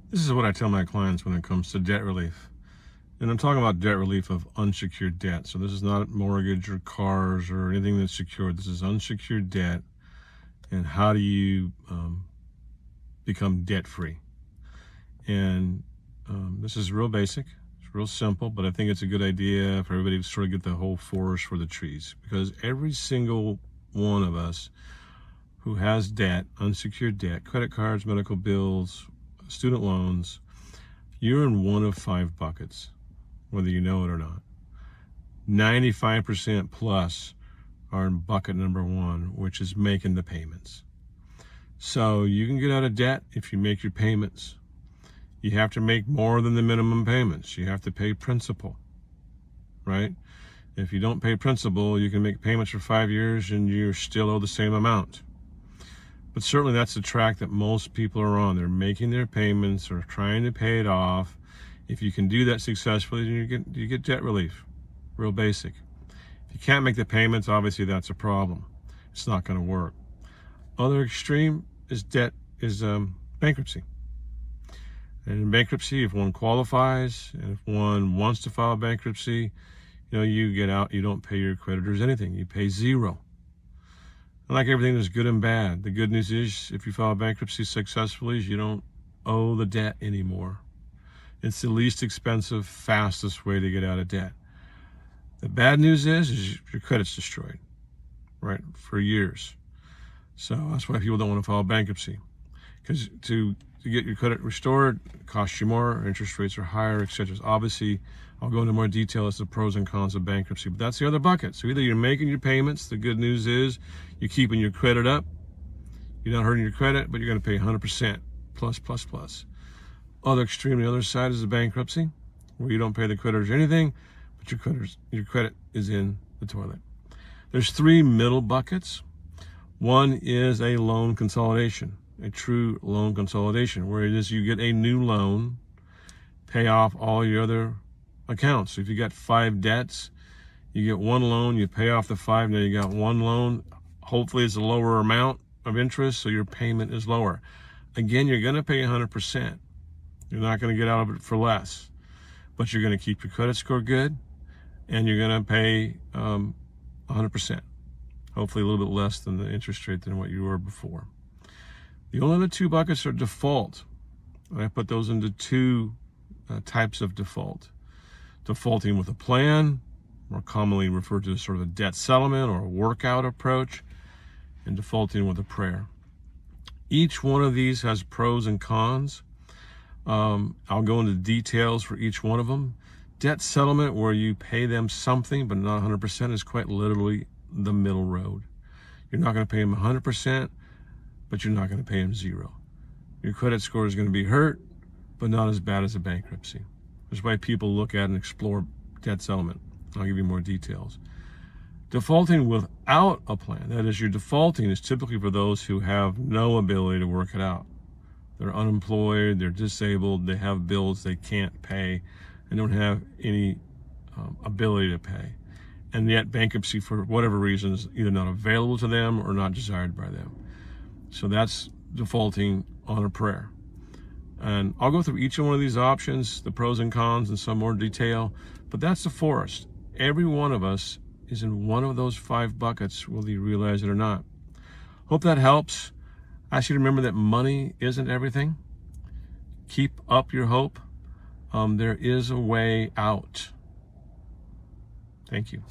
This is what I tell my clients when it comes to debt relief. And I'm talking about debt relief of unsecured debt. So this is not mortgage or cars or anything that's secured. This is unsecured debt. And how do you become debt free? And this is real basic. It's real simple, but I think it's a good idea for everybody to sort of get the whole forest for the trees. Because every single one of us who has debt, unsecured debt, credit cards, medical bills, student loans, you're in one of 5 buckets, whether you know it or not. 95% plus are in bucket number 1, which is making the payments. So you can get out of debt if you make your payments. You have to make more than the minimum payments. You have to pay principal, right? If you don't pay principal, you can make payments for 5 years and you still owe the same amount. But certainly that's the track that most people are on. They're making their payments or trying to pay it off. If you can do that successfully, you get debt relief. Real basic. If you can't make the payments, obviously that's a problem. It's not going to work. Other extreme is bankruptcy. And in bankruptcy, if one qualifies and if one wants to file bankruptcy, you get out, you don't pay your creditors anything. You pay zero. And like everything, there's good and bad. The good news is if you file bankruptcy successfully, you don't owe the debt anymore. It's the least expensive, fastest way to get out of debt. The bad news is your credit's destroyed, right, for years. So that's why people don't want to file bankruptcy. Because to get your credit restored, it costs you more, interest rates are higher, etc. Obviously, I'll go into more detail as to the pros and cons of bankruptcy, but that's the other bucket. So either you're making your payments, the good news is you're keeping your credit up, you're not hurting your credit, but you're going to pay 100% plus. Other extreme, the other side is the bankruptcy, where you don't pay the creditors anything, but your credit is in the toilet. There's 3 middle buckets. One is a loan consolidation, a true loan consolidation, where it is you get a new loan, pay off all your other accounts. So if you got 5 debts, you get one loan, you pay off the 5, now you got one loan. Hopefully it's a lower amount of interest, so your payment is lower. Again, you're going to pay 100%. You're not going to get out of it for less, but you're going to keep your credit score good, and you're going to pay 100%. Hopefully a little bit less than the interest rate than what you were before. The only other 2 buckets are default. And I put those into 2 types of default. Defaulting with a plan, more commonly referred to as sort of a debt settlement or a workout approach, and defaulting with a prayer. Each one of these has pros and cons. I'll go into details for each one of them. Debt settlement, where you pay them something but not 100%, is quite literally the middle road. You're not going to pay them 100%, but you're not going to pay them 0. Your credit score is going to be hurt, but not as bad as a bankruptcy. That's why people look at and explore debt settlement. I'll give you more details. Defaulting without a plan, that is, your defaulting is typically for those who have no ability to work it out. They're unemployed, they're disabled, they have bills they can't pay, and don't have any ability to pay. And yet bankruptcy, for whatever reason, is either not available to them or not desired by them. So that's defaulting on a prayer. And I'll go through each one of these options, the pros and cons in some more detail, but that's the forest. Every one of us is in one of those 5 buckets, whether you realize it or not. Hope that helps. I ask you to remember that money isn't everything. Keep up your hope. There is a way out. Thank you.